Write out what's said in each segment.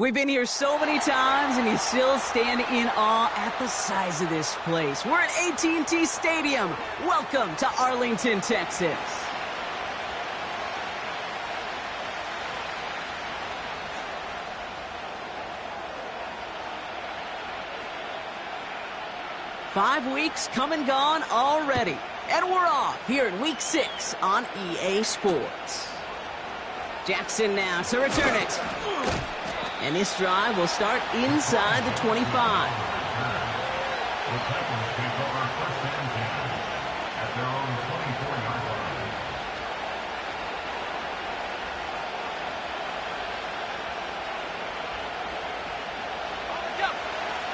We've been here so many times, and you still stand in awe at the size of this place. We're at AT&T Stadium. Welcome to Arlington, Texas. Five weeks come and gone already, and we're off here in Week 6 on EA Sports. Jackson now to return it. And this drive will start inside the 25.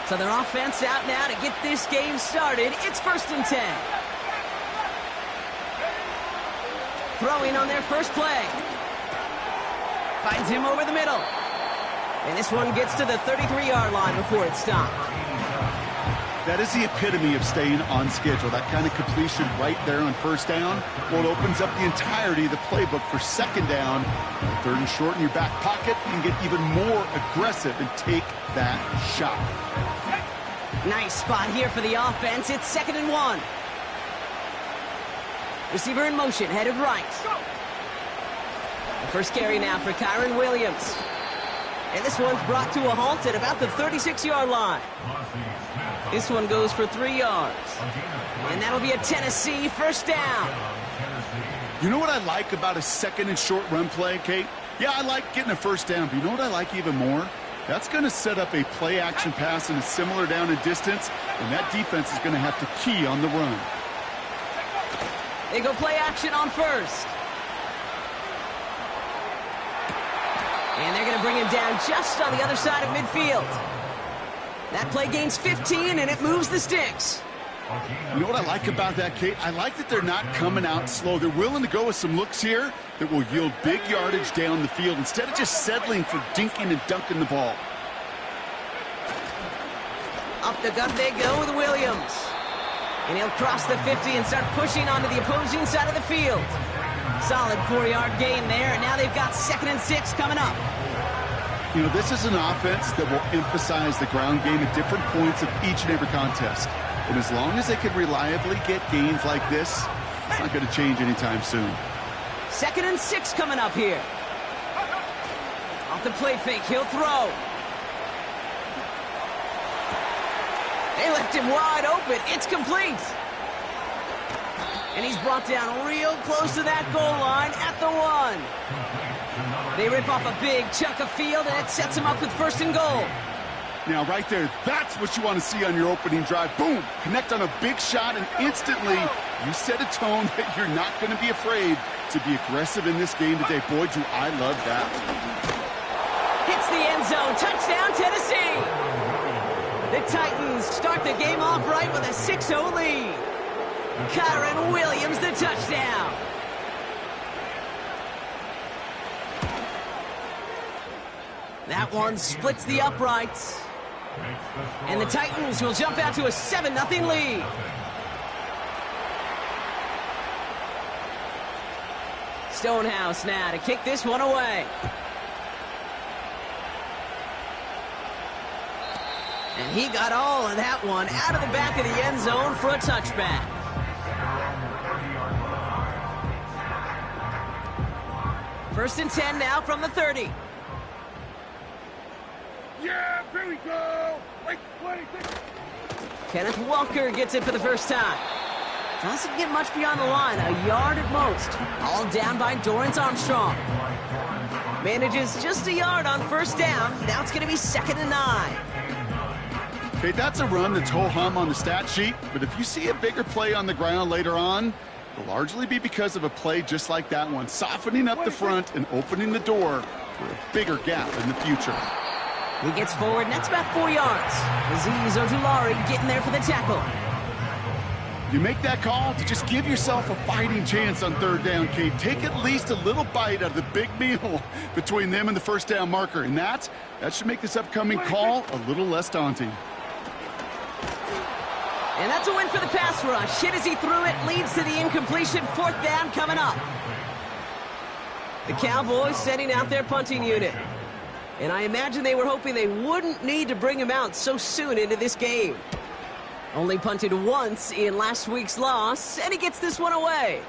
So their offense out now to get this game started. It's 1st and 10. Throwing on their first play. Finds him over the middle. And this one gets to the 33-yard line before it's stopped. That is the epitome of staying on schedule. That kind of completion right there on first down. Well, it opens up the entirety of the playbook for second down. 3rd and short in your back pocket. You can get even more aggressive and take that shot. Nice spot here for the offense. It's 2nd and 1. Receiver in motion, headed right. The first carry now for Kyron Williams. And this one's brought to a halt at about the 36-yard line. This one goes for 3 yards. And that'll be a Tennessee first down. You know what I like about a 2nd and short run play, Kate? Yeah, I like getting a first down, but you know what I like even more? That's going to set up a play-action pass in a similar down and distance, and that defense is going to have to key on the run. They go play action on first. And they're going to bring him down just on the other side of midfield. That play gains 15, and it moves the sticks. You know what I like about that, Kate? I like that they're not coming out slow. They're willing to go with some looks here that will yield big yardage down the field instead of just settling for dinking and dunking the ball. Up the gut they go with Williams. And he'll cross the 50 and start pushing onto the opposing side of the field. Solid 4-yard gain there, and now they've got 2nd and 6 coming up. You know, this is an offense that will emphasize the ground game at different points of each and every contest. And as long as they can reliably get gains like this, it's not going to change anytime soon. 2nd and 6 coming up here. Off the play fake, he'll throw. They left him wide open. It's complete. And he's brought down real close to that goal line at the 1. They rip off a big chunk of field, and it sets him up with 1st and goal. Now, right there, that's what you want to see on your opening drive. Boom! Connect on a big shot, and instantly you set a tone that you're not going to be afraid to be aggressive in this game today. Boy, do I love that. Hits the end zone. Touchdown, Tennessee! The Titans start the game off right with a 6-0 lead. Kyron Williams, the touchdown. That one splits the uprights. And the Titans will jump out to a 7-0 lead. Stonehouse now to kick this one away. And he got all of that one out of the back of the end zone for a touchback. First and 10 now from the 30. Yeah, here we go. Like 26. Kenneth Walker gets it for the first time. Doesn't get much beyond the line, a yard at most. All down by Dorrance Armstrong. Manages just a yard on first down. Now it's going to be 2nd and 9. Okay, that's a run that's ho-hum on the stat sheet, but if you see a bigger play on the ground later on, it'll largely be because of a play just like that one, softening up the front and opening the door for a bigger gap in the future. He gets forward, and that's about 4 yards. Azeez Ojulari getting there for the tackle. You make that call to just give yourself a fighting chance on 3rd down, Kate. Take at least a little bite out of the big meal between them and the first down marker, and that should make this upcoming call a little less daunting. And that's a win for the pass rush. Hit as he threw it, leads to the incompletion. 4th down coming up. The Cowboys sending out their punting unit. And I imagine they were hoping they wouldn't need to bring him out so soon into this game. Only punted once in last week's loss, and he gets this one away.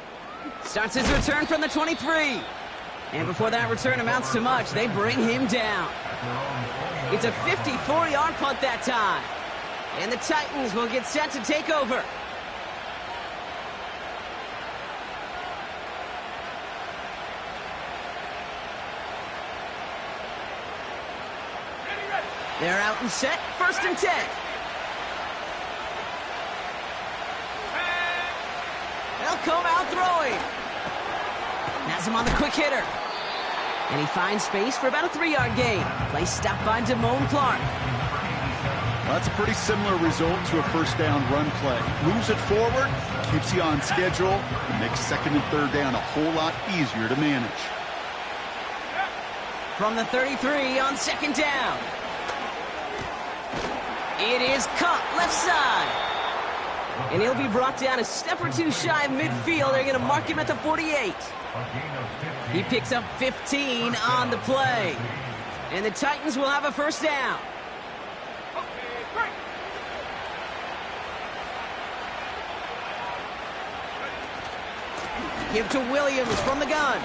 Starts his return from the 23. And before that return amounts to much, they bring him down. It's a 54-yard punt that time. And the Titans will get set to take over. They're out and set, 1st and 10. They'll come out throwing. Has him on the quick hitter. And he finds space for about a 3-yard gain. Play stopped by Damone Clark. Well, that's a pretty similar result to a 1st down run play. Moves it forward, keeps you on schedule, and makes 2nd and 3rd down a whole lot easier to manage. From the 33 on 2nd down. It is caught left side. And he'll be brought down a step or two shy of midfield. They're going to mark him at the 48. He picks up 15 on the play. And the Titans will have a 1st down. Give to Williams from the gun.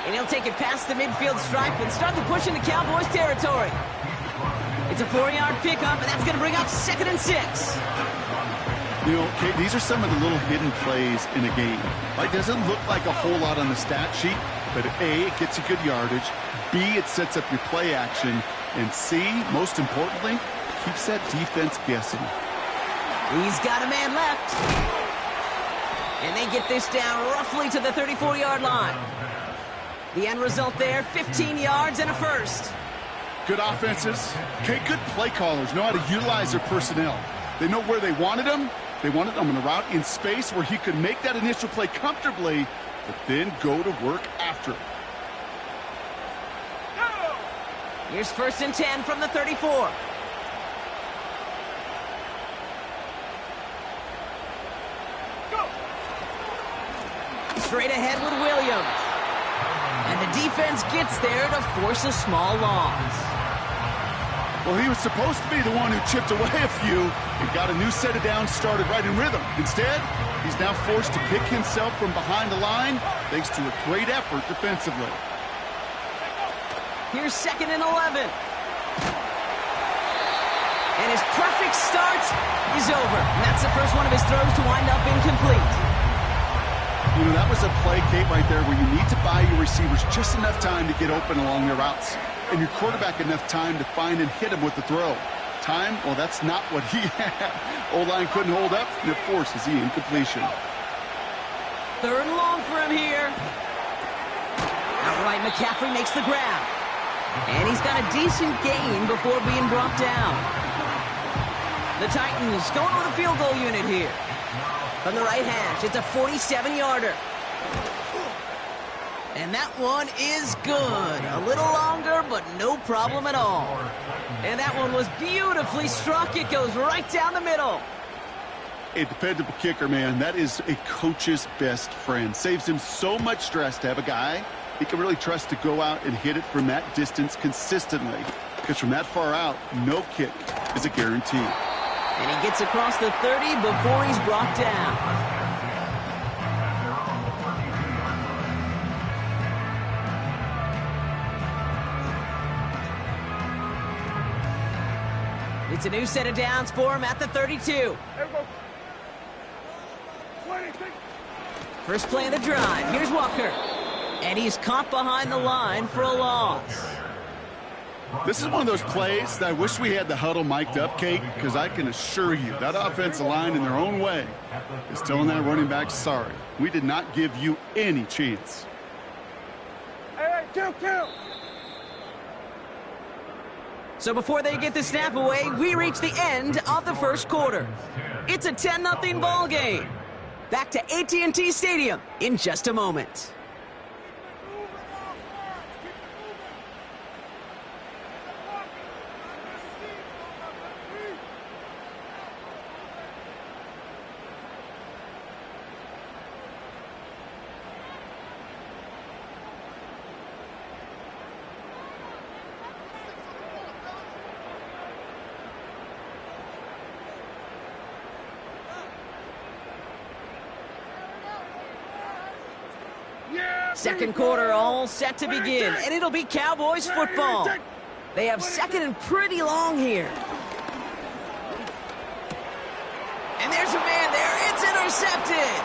And he'll take it past the midfield stripe and start the push into Cowboys territory. It's a 4-yard pickup, and that's going to bring up 2nd and 6. You know, Kate, these are some of the little hidden plays in a game. It doesn't look like a whole lot on the stat sheet, but A, it gets you good yardage. B, it sets up your play action. And C, most importantly, keeps that defense guessing. He's got a man left. And they get this down roughly to the 34-yard line. The end result there, 15 yards and a 1st. Good offenses. Okay, good play callers know how to utilize their personnel. They know where they wanted him. They wanted him on a route in space where he could make that initial play comfortably, but then go to work after it. Here's 1st and 10 from the 34. Straight ahead with Williams. And the defense gets there to force a small loss. Well, he was supposed to be the one who chipped away a few and got a new set of downs started right in rhythm. Instead, he's now forced to pick himself from behind the line thanks to a great effort defensively. Here's 2nd and 11. And his perfect start is over. And that's the first one of his throws to wind up incomplete. You know, that was a play, Kate, right there where you need to buy your receivers just enough time to get open along their routes. And your quarterback enough time to find and hit him with the throw. Time, well, that's not what he had. O-line couldn't hold up, and it forces the incompletion. 3rd and long for him here. Outright McCaffrey makes the grab. And he's got a decent gain before being brought down. The Titans going with a field goal unit here. From the right hash, it's a 47-yarder. And that one is good. A little longer, but no problem at all. And that one was beautifully struck. It goes right down the middle. A dependable kicker, man. That is a coach's best friend. Saves him so much stress to have a guy he can really trust to go out and hit it from that distance consistently. Because from that far out, no kick is a guarantee. And he gets across the 30 before he's brought down. It's a new set of downs for him at the 32. First play of the drive. Here's Walker. And he's caught behind the line for a loss. This is one of those plays that I wish we had the huddle mic'd up, Kate, because I can assure you that offensive line in their own way is telling that running back, sorry, we did not give you any chance. Hey, kill! So before they get the snap away, we reach the end of the first quarter. It's a 10-0 ball game. Back to AT&T Stadium in just a moment. Second quarter all set to begin, and it'll be Cowboys football. They have second and pretty long here. And there's a man there. It's intercepted.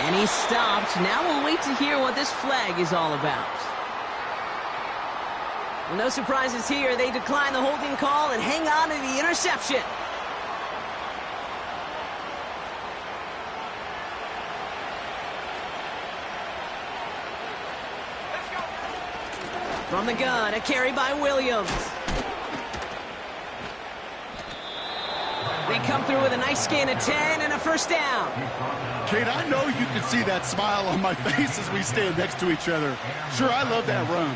And he's stopped. Now we'll wait to hear what this flag is all about. Well, no surprises here. They decline the holding call and hang on to the interception. From the gun, a carry by Williams. They come through with a nice gain of 10 and a first down. Kate, I know you can see that smile on my face as we stand next to each other. Sure, I love that run.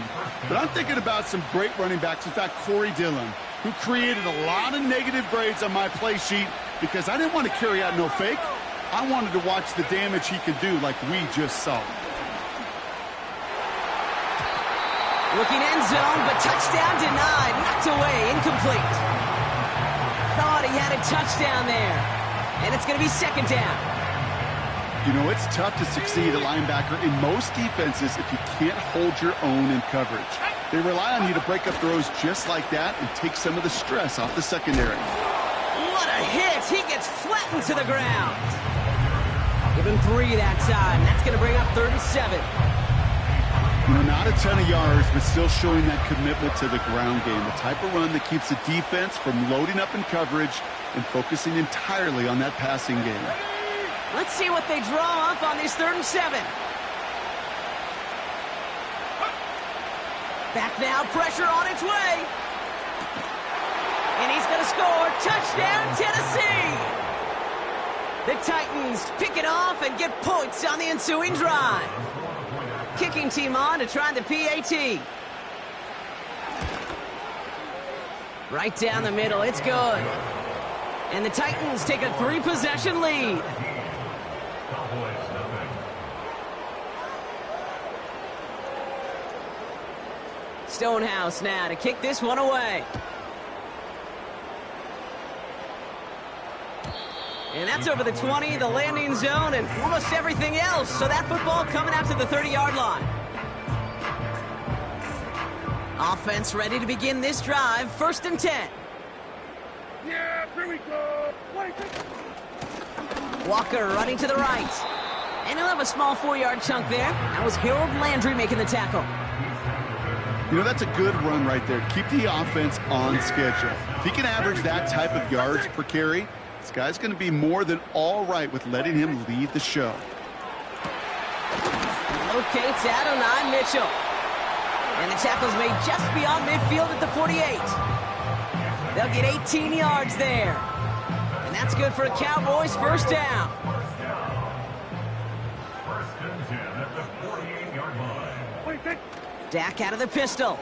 But I'm thinking about some great running backs. In fact, Corey Dillon, who created a lot of negative grades on my play sheet because I didn't want to carry out no fake. I wanted to watch the damage he could do like we just saw. Looking end zone, but touchdown denied. Knocked away, incomplete. Thought he had a touchdown there. And it's going to be second down. You know, it's tough to succeed at linebacker in most defenses if you can't hold your own in coverage. They rely on you to break up throws just like that and take some of the stress off the secondary. What a hit! He gets flattened to the ground. Give him 3 that time. That's going to bring up 3rd and 7. You know, not a ton of yards, but still showing that commitment to the ground game. The type of run that keeps the defense from loading up in coverage and focusing entirely on that passing game. Let's see what they draw up on this 3rd and 7. Back now, pressure on its way. And he's going to score. Touchdown, Tennessee! The Titans pick it off and get points on the ensuing drive. Kicking team on to try the PAT. Right down the middle, it's good. And the Titans take a 3-possession lead. Stonehouse now to kick this one away. And that's over the 20, the landing zone, and almost everything else. So that football coming out to the 30-yard line. Offense ready to begin this drive. 1st and 10. Yeah, here we go. Walker running to the right. And he'll have a small 4-yard chunk there. That was Harold Landry making the tackle. You know, that's a good run right there. Keep the offense on schedule. If he can average that type of yards per carry, this guy's going to be more than all right with letting him lead the show. Locates Adonai Mitchell. And the tackle's made just beyond midfield at the 48. They'll get 18 yards there. And that's good for a Cowboys 1st down. First and 10 at the 48-yard line. Dak out of the pistol.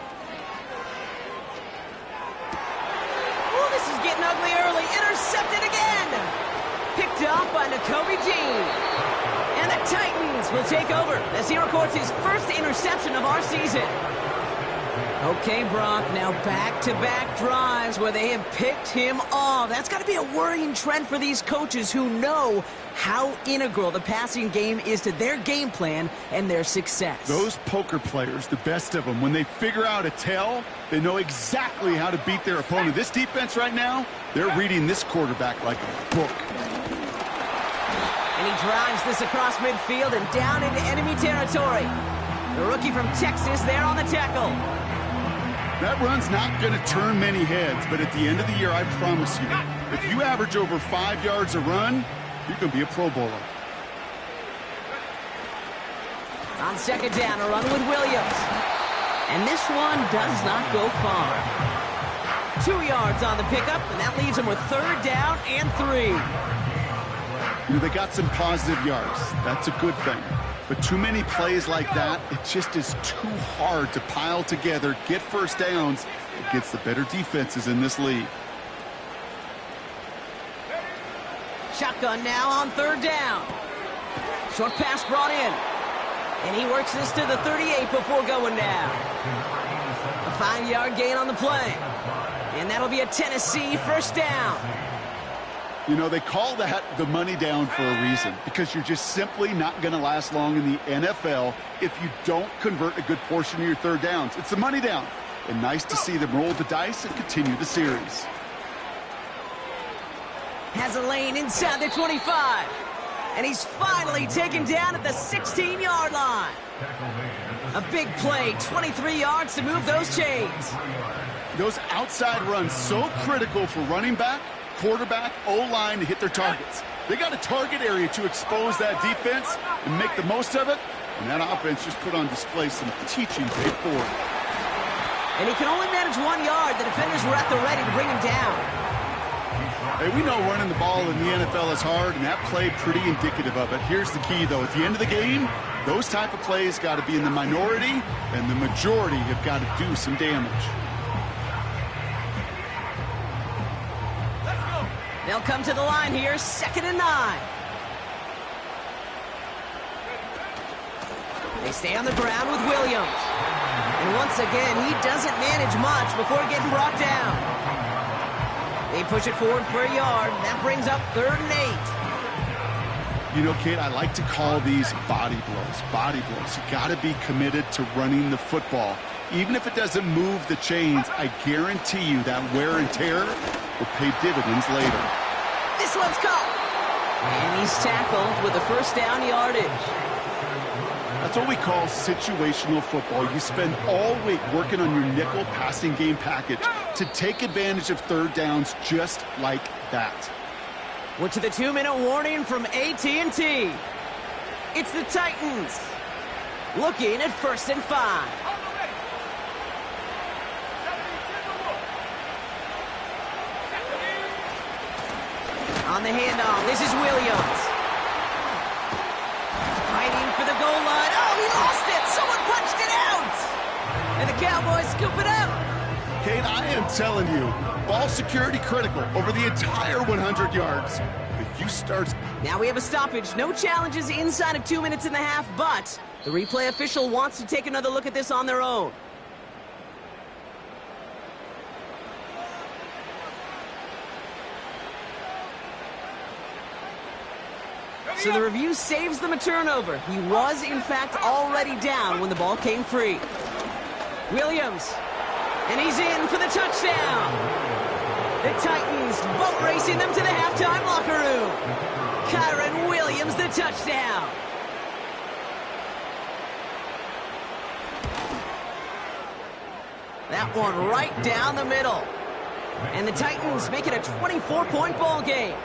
Oh, this is getting ugly early. Intercepted again. Picked up by Nakobe Dean. And the Titans will take over as he records his 1st interception of our season. Okay, Brock, now back-to-back drives where they have picked him off. That's got to be a worrying trend for these coaches who know how integral the passing game is to their game plan and their success. Those poker players, the best of them, when they figure out a tell, they know exactly how to beat their opponent. This defense right now, they're reading this quarterback like a book. And he drives this across midfield and down into enemy territory. The rookie from Texas there on the tackle. That run's not going to turn many heads, but at the end of the year, I promise you, if you average over 5 yards a run, you're going to be a Pro Bowler. On 2nd down, a run with Williams. And this one does not go far. 2 yards on the pickup, and that leaves him with 3rd down and 3. You know, they got some positive yards. That's a good thing. But too many plays like that, it just is too hard to pile together, get 1st downs against the better defenses in this league. Shotgun now on 3rd down. Short pass brought in. And he works this to the 38 before going down. A 5-yard gain on the play. And that'll be a Tennessee 1st down. You know, they call that the money down for a reason, because you're just simply not going to last long in the NFL if you don't convert a good portion of your third downs. It's the money down. And nice to see them roll the dice and continue the series. Has a lane inside the 25. And he's finally taken down at the 16-yard line. A big play, 23 yards to move those chains. Those outside runs so critical for running back, quarterback, O-line to hit their targets. They got a target area to expose that defense and make the most of it. And that offense just put on display some teaching tape for it. And he can only manage 1 yard. The defenders were at the ready to bring him down. Hey, we know running the ball in the NFL is hard, and that play pretty indicative of it. Here's the key, though. At the end of the game, those type of plays got to be in the minority, and the majority have got to do some damage. They'll come to the line here, 2nd and 9. They stay on the ground with Williams. And once again, he doesn't manage much before getting brought down. They push it forward for a yard. That brings up 3rd and 8. You know, Kate, I like to call these body blows. Body blows. You got to be committed to running the football. Even if it doesn't move the chains, I guarantee you that wear and tear will pay dividends later. This one's caught. And he's tackled with a 1st down yardage. That's what we call situational football. You spend all week working on your nickel passing game package to take advantage of 3rd downs just like that. We're to the 2-minute warning from AT&T. It's the Titans looking at 1st and 5. On the handoff, this is Williams. Fighting for the goal line. Oh, he lost it. Someone punched it out. And the Cowboys scoop it up. Kate, I am telling you, ball security critical over the entire 100 yards. If you start... Now we have a stoppage. No challenges inside of 2 minutes and a half, but the replay official wants to take another look at this on their own. So the review saves them a turnover. He was, in fact, already down when the ball came free. Williams, and he's in for the touchdown. The Titans boat racing them to the halftime locker room. Kyron Williams, the touchdown. That one right down the middle. And the Titans make it a 24-point ball game.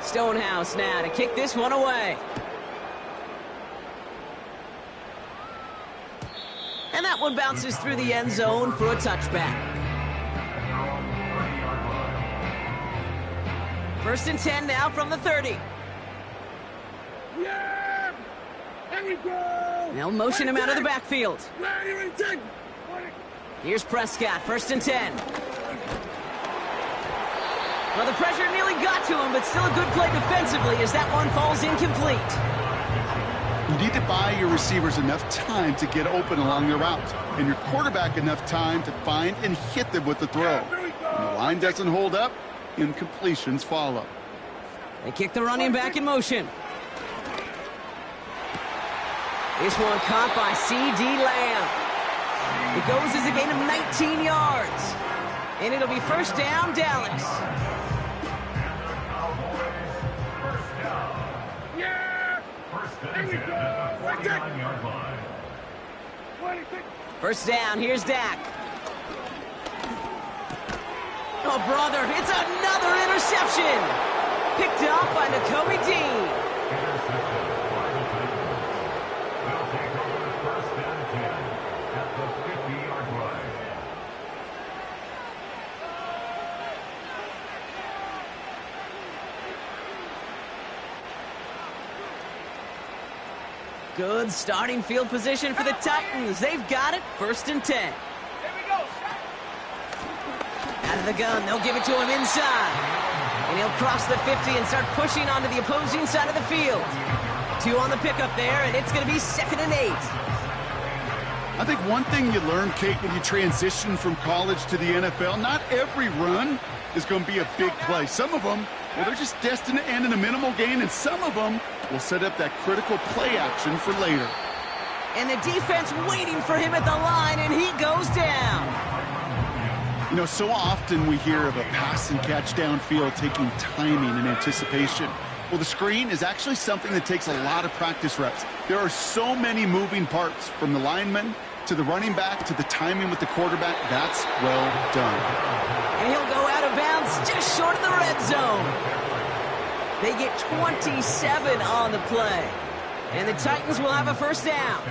Stonehouse now to kick this one away. And that one bounces through the end zone for a touchback. 1st and 10 now from the 30. Yeah! There we go! They'll motion him out of the backfield. Ready, ready, Here's Prescott, 1st and 10. Well, the pressure nearly got to him, but still a good play defensively as that one falls incomplete. You need to buy your receivers enough time to get open along the route, and your quarterback enough time to find and hit them with the throw. When the line doesn't hold up, incompletions follow. They kick the running back in motion. This one caught by C.D. Lamb. It goes as a gain of 19 yards. And it'll be 1st down, Dallas. Yeah! There we go! Right there! 1st down, here's Dak. Oh, brother, it's another interception. Picked up by Nakobe Dean. Good starting field position for the Titans. They've got it, 1st and 10. Out of the gun, they'll give it to him inside. And he'll cross the 50 and start pushing onto the opposing side of the field. 2 on the pickup there, and it's going to be 2nd and 8. I think one thing you learn, Kate, when you transition from college to the NFL, not every run is going to be a big play. Some of them, well, they're just destined to end in a minimal gain, and some of them will set up that critical play action for later. And the defense waiting for him at the line, and he goes down. You know, so often we hear of a pass and catch downfield taking timing and anticipation. Well, the screen is actually something that takes a lot of practice reps. There are so many moving parts, from the lineman to the running back to the timing with the quarterback. That's well done. And he'll go out of bounds just short of the red zone. They get 27 on the play. And the Titans will have a first down.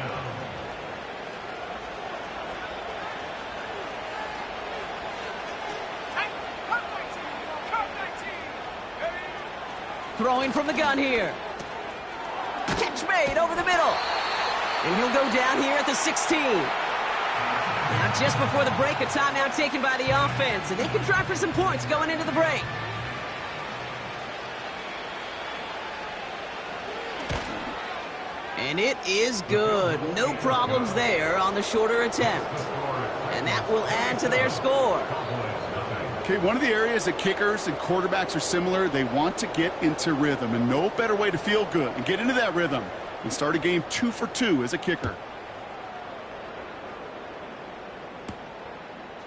Throwing from the gun here. Catch made over the middle. And he'll go down here at the 16. Now, just before the break, a timeout taken by the offense. And they can try for some points going into the break. And it is good. No problems there on the shorter attempt. And that will add to their score. Okay, one of the areas that kickers and quarterbacks are similar, they want to get into rhythm. And no better way to feel good and get into that rhythm and start a game 2 for 2 as a kicker.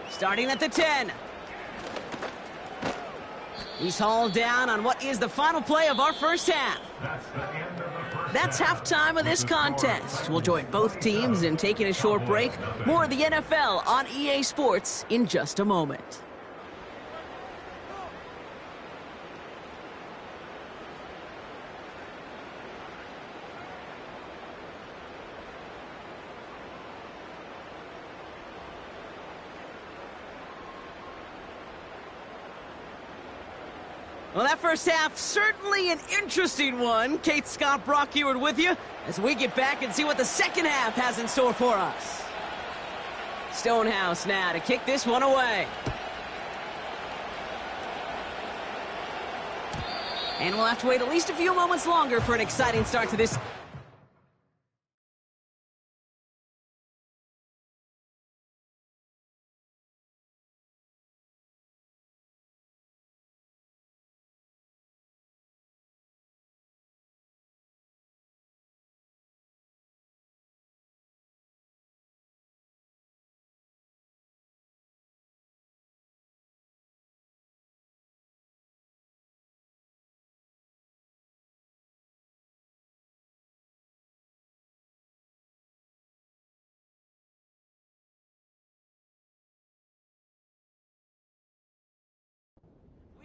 Starting at the 10. He's hauled down on what is the final play of our first half. That's halftime of this contest. We'll join both teams in taking a short break. More of the NFL on EA Sports in just a moment. Well, that first half, certainly an interesting one. Kate, Scott, Brock Ewart with you as we get back and see what the second half has in store for us. Stonehouse now to kick this one away. And we'll have to wait at least a few moments longer for an exciting start to this.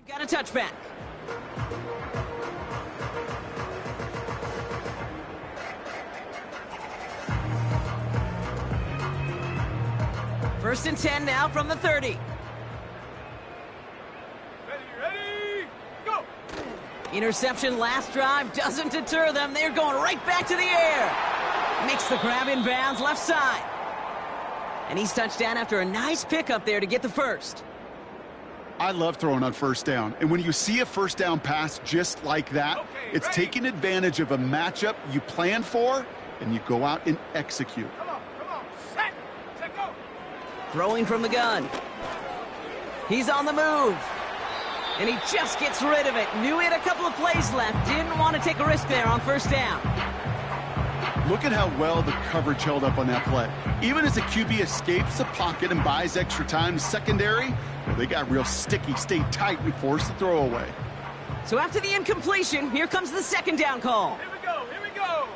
Got a touchback. First and 10 now from the 30. Ready, go! Interception last drive doesn't deter them. They're going right back to the air. Makes the grab in bounds left side. And he's touched down after a nice pickup there to get the first. I love throwing on first down. And when you see a first down pass just like that, it's taking advantage of a matchup you plan for, and you go out and execute. Come on, set, go! Throwing from the gun. He's on the move. And he just gets rid of it. Knew he had a couple of plays left. Didn't want to take a risk there on first down. Look at how well the coverage held up on that play. Even as the QB escapes the pocket and buys extra time secondary, well, they got real sticky, stayed tight, and forced the throw away. So after the incompletion, here comes the second down call. Here we go!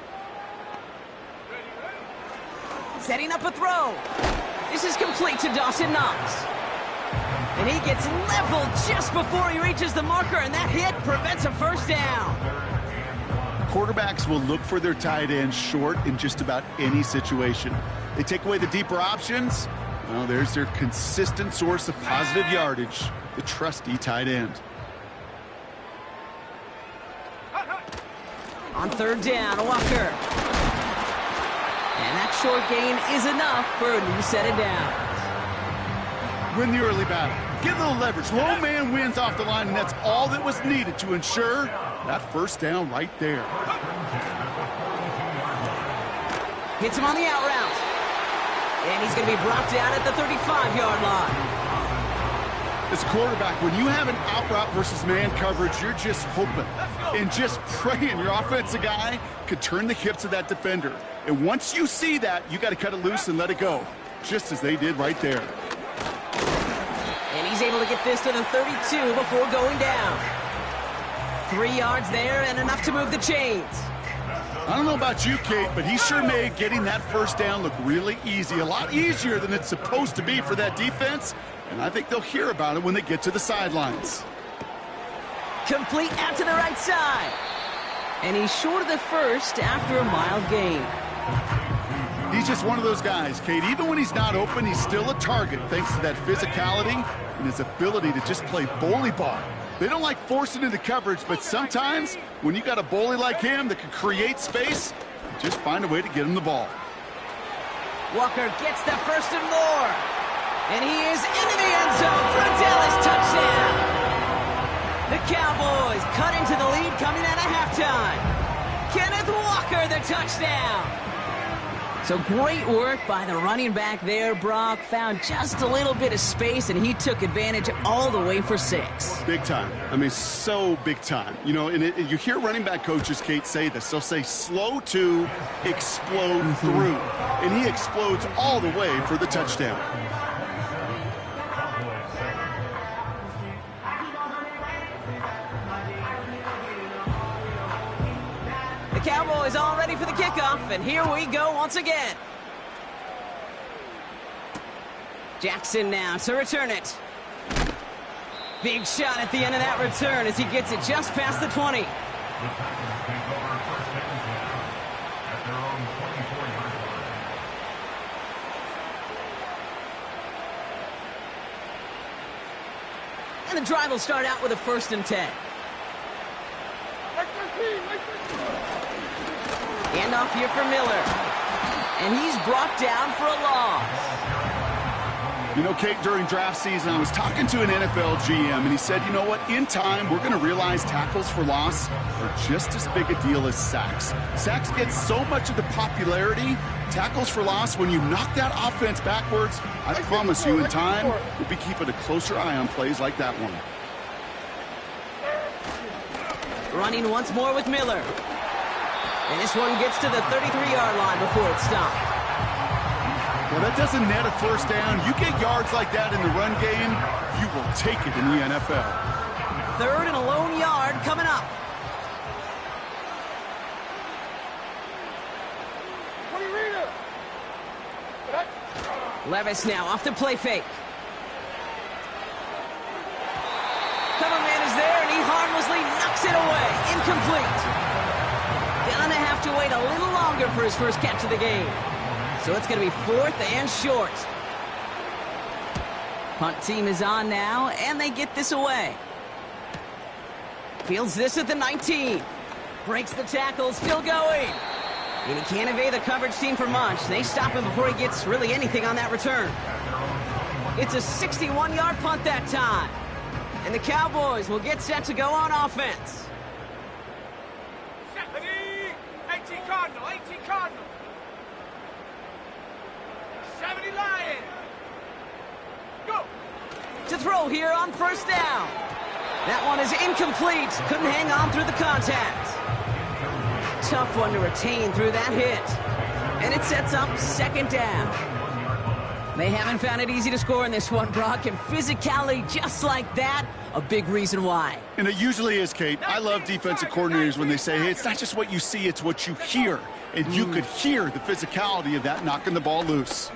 Ready? Setting up a throw. This is complete to Dawson Knox. And he gets leveled just before he reaches the marker, and that hit prevents a first down. Quarterbacks will look for their tight end short in just about any situation. They take away the deeper options. Well, there's their consistent source of positive yardage, the trusty tight end. On third down, Walker. And that short gain is enough for a new set of downs. Win the early battle. Get a little leverage. Low man wins off the line, and that's all that was needed to ensure that first down right there. Hits him on the out route. And he's going to be brought down at the 35-yard line. As a quarterback, when you have an out route versus man coverage, you're just hoping and just praying your offensive guy could turn the hips of that defender. And once you see that, you got to cut it loose and let it go, just as they did right there. And he's able to get this to the 32 before going down. 3 yards there and enough to move the chains. I don't know about you, Kate, but he sure made getting that first down look really easy. A lot easier than it's supposed to be for that defense. And I think they'll hear about it when they get to the sidelines. Complete out to the right side. And he's short of the first after a mild gain. He's just one of those guys, Kate. Even when he's not open, he's still a target thanks to that physicality and his ability to just play bully ball. They don't like forcing into coverage, but sometimes when you got a bully like him that can create space, just find a way to get him the ball. Walker gets the first and more. And he is into the end zone for a Dallas touchdown. The Cowboys cut into the lead coming out of halftime. Kenneth Walker, the touchdown. So great work by the running back there. Brock found just a little bit of space, and he took advantage all the way for 6. Big time. I mean, so big time. You know, and you hear running back coaches, Kate, say this. They'll say slow to explode through. And he explodes all the way for the touchdown. The Cowboys all ready for the kickoff, and here we go once again. Jackson now to return it. Big shot at the end of that return as he gets it just past the 20. And the drive will start out with a 1st and 10. Handoff here for Miller. And he's brought down for a loss. You know, Kate, during draft season, I was talking to an NFL GM, and he said, you know what, in time, we're going to realize tackles for loss are just as big a deal as sacks. Sacks get so much of the popularity. Tackles for loss, when you knock that offense backwards, I promise you, in time, we'll be keeping a closer eye on plays like that one. Running once more with Miller. And this one gets to the 33-yard line before it's stopped. Well, that doesn't net a first down. You get yards like that in the run game, you will take it in the NFL. 3rd and a lone yard coming up. Levis now off the play fake. Cover man is there, and he harmlessly knocks it away. Incomplete. Gonna have to wait a little longer for his first catch of the game. So it's going to be 4th and short. Punt team is on now, and they get this away. Fields this at the 19. Breaks the tackle, still going. And he can't evade the coverage team for much. They stop him before he gets really anything on that return. It's a 61-yard punt that time. And the Cowboys will get set to go on offense. 18 Cardinal, 18 Cardinal. 70 Lion. Go. To throw here on 1st down. That one is incomplete. Couldn't hang on through the contact. Tough one to retain through that hit. And it sets up 2nd down. They haven't found it easy to score in this one, Brock, and physicality just like that, a big reason why. And it usually is, Kate. I love defensive coordinators when they say, hey, it's not just what you see, it's what you hear. And you could hear the physicality of that knocking the ball loose.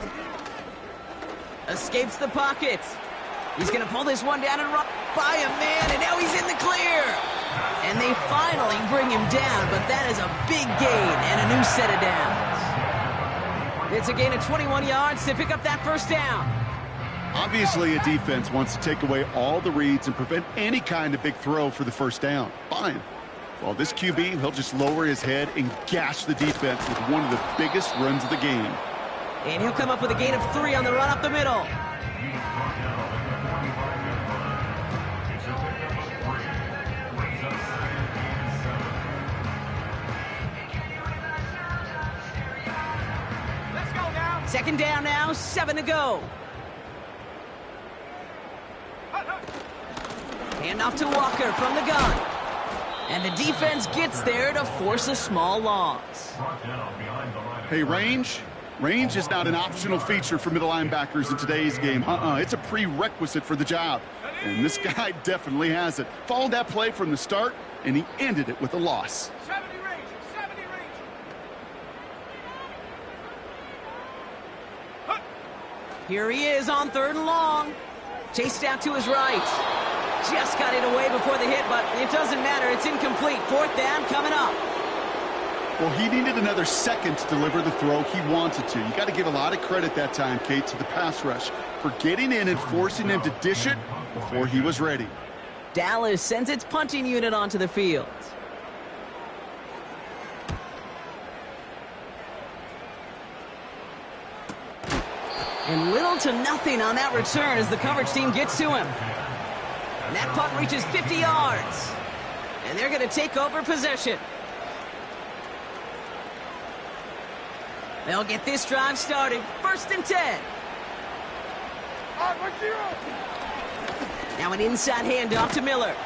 Escapes the pocket. He's going to pull this one down and run by a man, and now he's in the clear. And they finally bring him down, but that is a big gain and a new set of downs. It's a gain of 21 yards to pick up that 1st down. Obviously, a defense wants to take away all the reads and prevent any kind of big throw for the 1st down. Fine. Well, this QB, he'll just lower his head and gash the defense with one of the biggest runs of the game. And he'll come up with a gain of 3 on the run up the middle. Second down now, 7 to go. Hand off to Walker from the gun. And the defense gets there to force a small loss. Hey, range is not an optional feature for middle linebackers in today's game. It's a prerequisite for the job. And this guy definitely has it. Followed that play from the start, and he ended it with a loss. 70 range, 70 range. Here he is on 3rd and long. Chased out to his right. Just got it away before the hit, but it doesn't matter. It's incomplete. 4th down coming up. Well, he needed another second to deliver the throw he wanted to. You got to give a lot of credit that time, Kate, to the pass rush for getting in and forcing him to dish it before he was ready. Dallas sends its punting unit onto the field. And little to nothing on that return as the coverage team gets to him. And that punt reaches 50 yards. And they're going to take over possession. They'll get this drive started. 1st and 10. Now an inside handoff to Miller.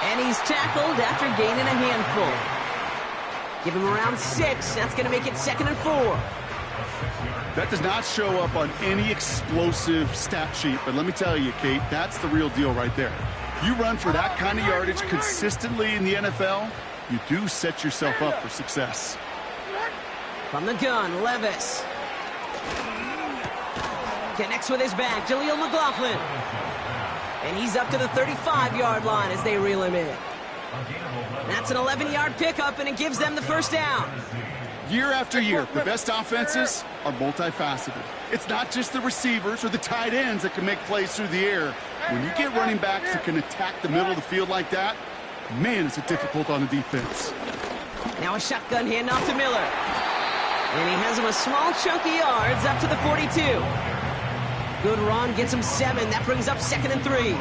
And he's tackled after gaining a handful. Give him around 6. That's going to make it 2nd and 4. That does not show up on any explosive stat sheet, but let me tell you, Kate, that's the real deal right there. You run for that kind of yardage consistently in the NFL, you do set yourself up for success. From the gun, Levis. Connects with his back, Jaleel McLaughlin. And he's up to the 35-yard line as they reel him in. That's an 11-yard pickup, and it gives them the 1st down. Year after year, the best offenses are multifaceted. It's not just the receivers or the tight ends that can make plays through the air. When you get running backs that can attack the middle of the field like that, man, is it difficult on the defense. Now a shotgun handoff to Miller. And he has him a small chunk of yards up to the 42. Good run, gets him 7. That brings up 2nd and 3.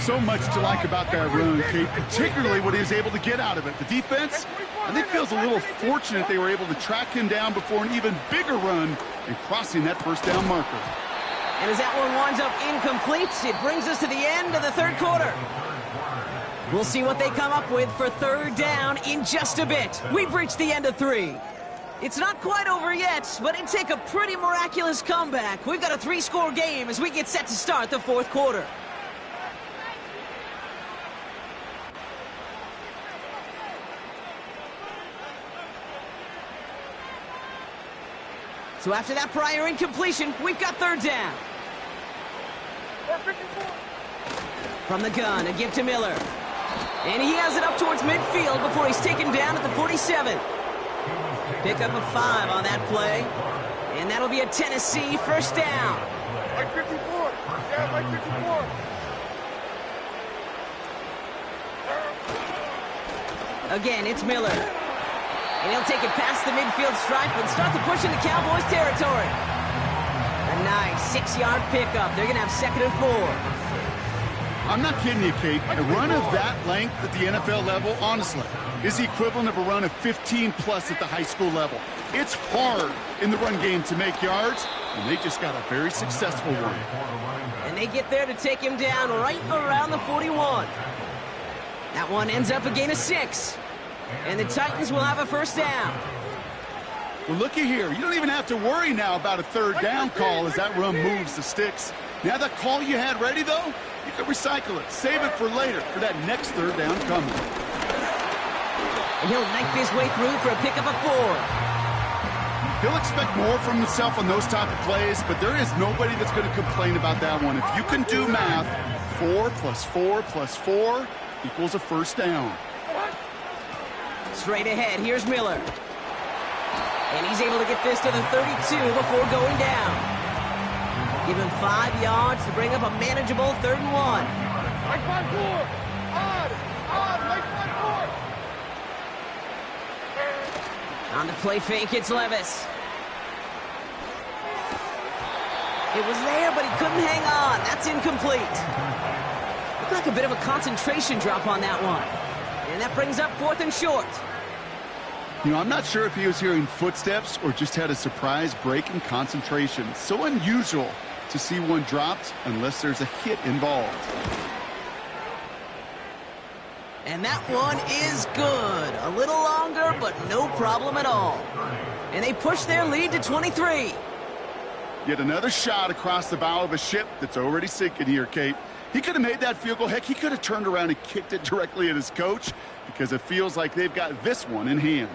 So much to like about that run, Kate, particularly what he was able to get out of it. The defense, I think, feels a little fortunate they were able to track him down before an even bigger run and crossing that 1st down marker. And as that one winds up incomplete, it brings us to the end of the 3rd quarter. We'll see what they come up with for 3rd down in just a bit. We've reached the end of 3. It's not quite over yet, but it'd take a pretty miraculous comeback. We've got a 3-score game as we get set to start the 4th quarter. So after that prior incompletion, we've got 3rd down. From the gun, a give to Miller. And he has it up towards midfield before he's taken down at the 47. Pick up a 5 on that play. And that'll be a Tennessee 1st down. Like 54. Yeah, like 54. Again, it's Miller. And he'll take it past the midfield stripe and start the push into Cowboys territory. A nice 6-yard pickup. They're going to have 2nd and 4. I'm not kidding you, Kate. A run of that length at the NFL level, honestly, is the equivalent of a run of 15-plus at the high school level. It's hard in the run game to make yards, and they just got a very successful one. And they get there to take him down right around the 41. That one ends up a gain of 6. And the Titans will have a 1st down. Well, looky here. You don't even have to worry now about a 3rd down call as that run moves the sticks. Now that call you had ready, though, you can recycle it. Save it for later for that next 3rd down coming. And he'll knife his way through for a pickup of 4. He'll expect more from himself on those type of plays, but there is nobody that's going to complain about that one. If you can do math, 4 plus 4 plus 4 equals a 1st down. Straight ahead, here's Miller. And he's able to get this to the 32 before going down. Give him 5 yards to bring up a manageable 3rd and 1. Like 5-4. Odd, like 5-4. On the play fake, it's Levis. It was there, but he couldn't hang on. That's incomplete. Looked like a bit of a concentration drop on that one. And that brings up 4th and short. You know, I'm not sure if he was hearing footsteps or just had a surprise break in concentration. So unusual to see one dropped unless there's a hit involved. And that one is good. A little longer, but no problem at all. And they push their lead to 23. Yet another shot across the bow of a ship that's already sinking here, Kate. He could have made that field goal. Heck, he could have turned around and kicked it directly at his coach because it feels like they've got this one in hand.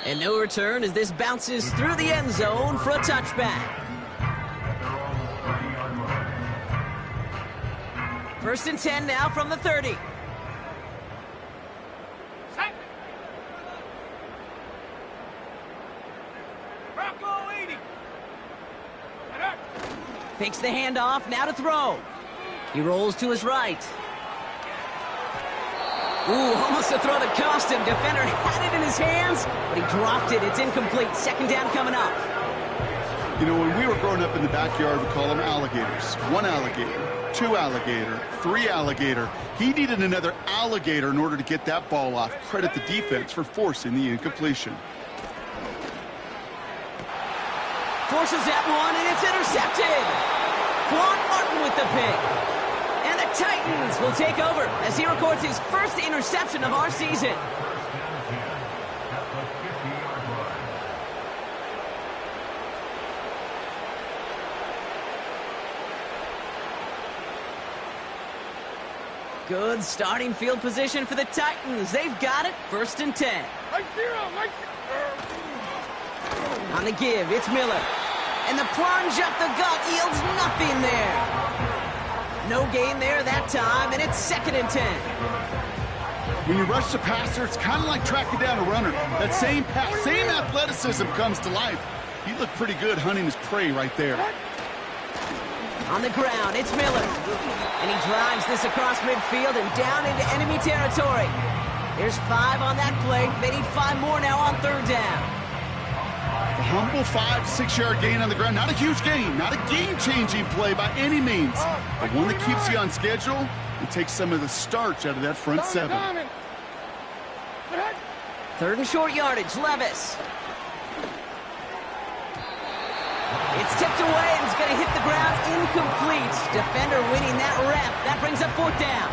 And no return as this bounces through the end zone for a touchback. First and 10 now from the 30. Fakes the handoff, now to throw. He rolls to his right. Ooh, almost a throw that cost him. Defender had it in his hands, but he dropped it. It's incomplete. Second down coming up. You know, when we were growing up in the backyard, we call them alligators. One alligator, two alligator, three alligator. He needed another alligator in order to get that ball off. Credit the defense for forcing the incompletion. Forces that one, and it's intercepted. Quan Martin with the pick. And the Titans will take over as he records his first interception of our season. Good starting field position for the Titans. They've got it, first and 10. On the give, it's Miller. And the plunge up the gut yields nothing there. No gain there that time, and it's second and 10. When you rush the passer, it's kind of like tracking down a runner. That same pass, same athleticism comes to life. He looked pretty good hunting his prey right there. On the ground, it's Miller. And he drives this across midfield and down into enemy territory. There's 5 on that play. They need 5 more now on third down. A humble 5-6-yard gain on the ground. Not a huge gain, not a game-changing play by any means, but one that keeps you on schedule and takes some of the starch out of that front 7. Third and short yardage, Levis. It's tipped away and it's going to hit the ground incomplete. Defender winning that rep. That brings up fourth down.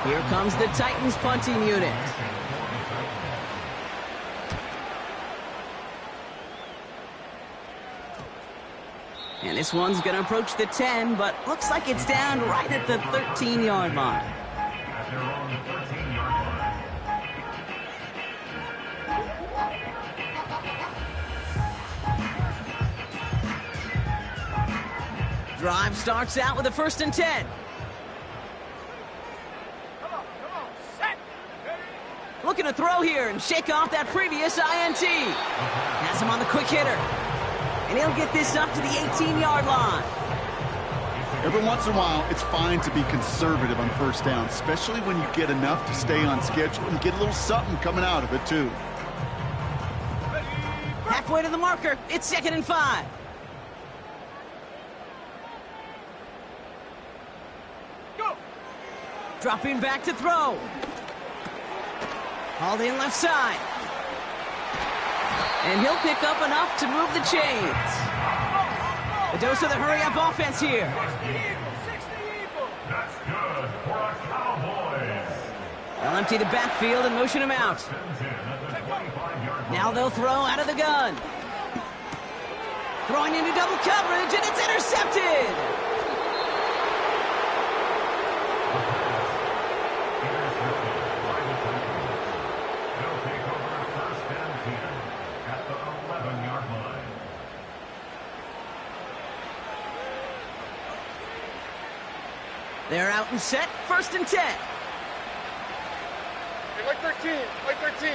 Here comes the Titans punting unit. And this one's going to approach the 10, but looks like it's down right at the 13-yard line. Drive starts out with a first and 10. Looking to throw here and shake off that previous INT. Has him on the quick hitter. And he'll get this up to the 18-yard line. Every once in a while, it's fine to be conservative on first down, especially when you get enough to stay on schedule and get a little something coming out of it, too. Halfway to the marker, it's second and 5. Go! Dropping back to throw. Hauled in left side. And he'll pick up enough to move the chains. A dose of the hurry-up offense here. That's good for a Cowboys. They'll empty the backfield and motion him out. Now they'll throw out of the gun. Throwing into double coverage, and it's intercepted. They're out and set, first and 10. Hey, like 13, like 13.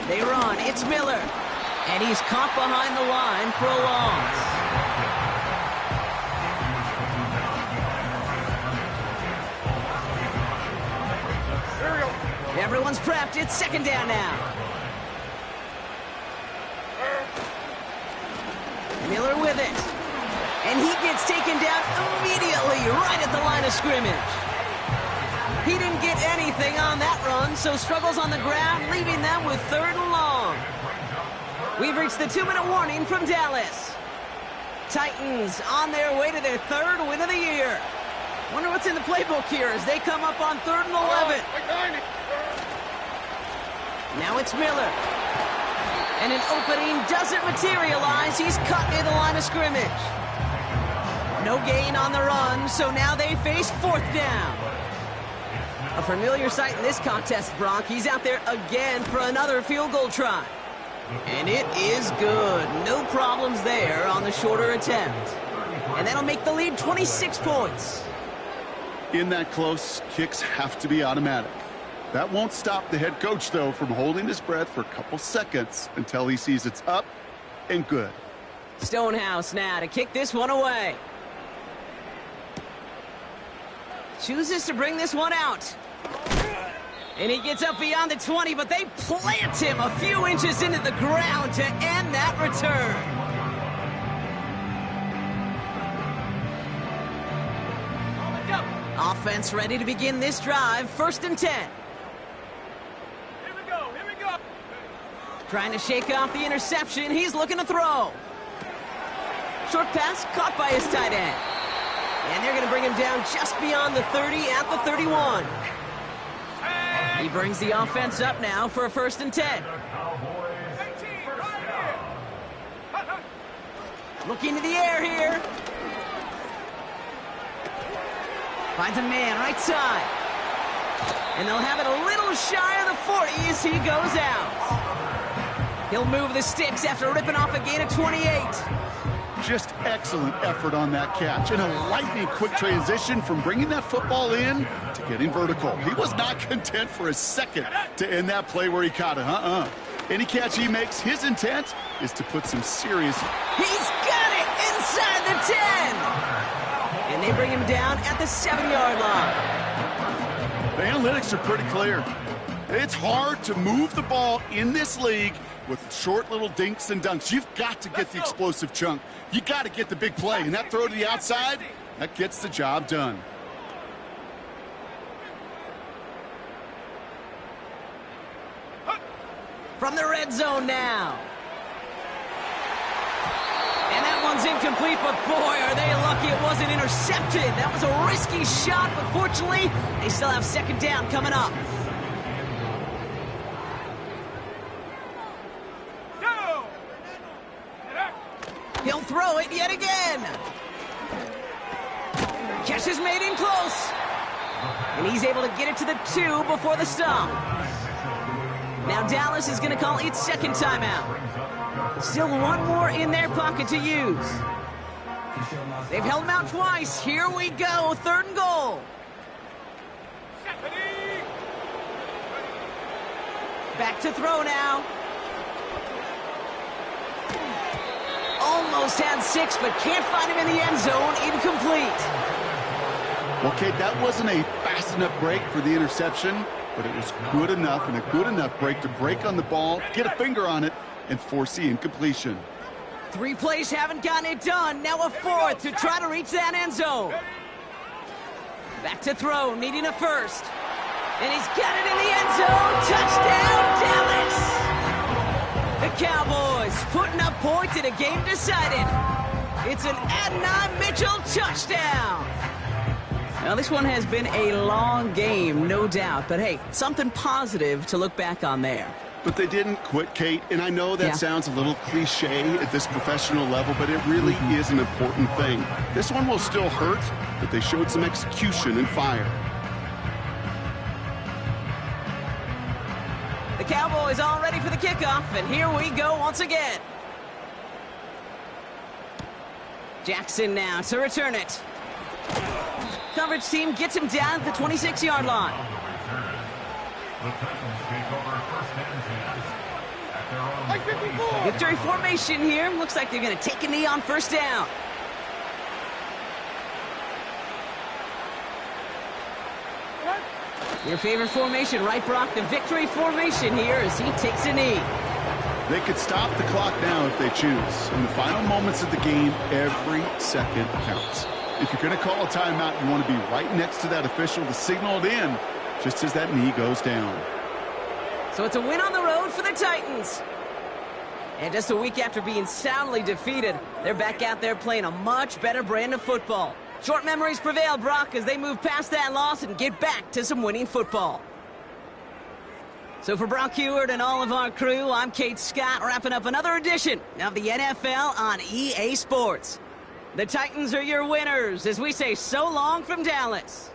They run, it's Miller. And he's caught behind the line for a loss. Everyone's prepped, it's second down now. Miller with it. And he gets taken down immediately right at the line of scrimmage. He didn't get get anything on that run, so struggles on the ground, leaving them with 3rd and long. We've reached the 2-minute warning from Dallas. Titans on their way to their 3rd win of the year. Wonder what's in the playbook here as they come up on 3rd and 11. Now it's Miller. And an opening doesn't materialize. He's cut near the line of scrimmage. No gain on the run, so now they face 4th down. A familiar sight in this contest, Bronk. He's out there again for another field goal try. And it is good. No problems there on the shorter attempt. And that'll make the lead 26 points. In that close, kicks have to be automatic. That won't stop the head coach, though, from holding his breath for a couple seconds until he sees it's up and good. Stonehouse now to kick this one away. Chooses to bring this one out. And he gets up beyond the 20, but they plant him a few inches into the ground to end that return. Offense ready to begin this drive. 1st and 10. Here we go, here we go. Trying to shake off the interception. He's looking to throw. Short pass caught by his tight end. And they're going to bring him down just beyond the 30 at the 31. He brings the offense up now for a 1st and 10. Looking to the air here. Finds a man right side. And they'll have it a little shy of the 40 as he goes out. He'll move the sticks after ripping off a gain of 28. Just excellent effort on that catch and a lightning quick transition from bringing that football in to getting vertical. He was not content for a second to end that play where he caught it. Any catch he makes, his intent is to put some serious... He's got it inside the 10. And they bring him down at the 7-yard line. The analytics are pretty clear. It's hard to move the ball in this league with short little dinks and dunks. You've got to get the explosive chunk. You got to get the big play. And that throw to the outside, that gets the job done. From the red zone now. And that one's incomplete, but boy, are they lucky it wasn't intercepted. That was a risky shot, but fortunately, they still have 2nd down coming up. He'll throw it yet again. Catch is made in close. And he's able to get it to the 2 before the stop. Now Dallas is going to call its 2nd timeout. Still one more in their pocket to use. They've held him out twice. Here we go. 3rd and goal. Back to throw now. Almost had 6, but can't find him in the end zone. Incomplete. Well, Kate, that wasn't a fast enough break for the interception, but it was good enough and a good enough break to break on the ball, get a finger on it, and force the incompletion. 3 plays haven't gotten it done. Now a 4th to try to reach that end zone. Back to throw, needing a 1st. And he's got it in the end zone. Touchdown, Dallas! The Cowboys putting up points in a game decided. It's an Adonai Mitchell touchdown. Now, this one has been a long game, no doubt. But, hey, something positive to look back on there. But they didn't quit, Kate, and I know that sounds a little cliche at this professional level, but it really is an important thing. This one will still hurt, but they showed some execution and fire. The Cowboys all ready for the kickoff, and here we go once again. Jackson now to return it. Coverage team gets him down at the 26-yard line. Victory formation here. Looks like they're going to take a knee on 1st down. Your favorite formation, right, Brock? The victory formation here as he takes a knee. They could stop the clock now if they choose. In the final moments of the game, every second counts. If you're going to call a timeout, you want to be right next to that official to signal it in. just as that knee goes down. So it's a win on the road for the Titans. And just a week after being soundly defeated, they're back out there playing a much better brand of football. Short memories prevail, Brock, as they move past that loss and get back to some winning football. So for Brock Heward and all of our crew, I'm Kate Scott, wrapping up another edition of the NFL on EA Sports. The Titans are your winners as we say so long from Dallas.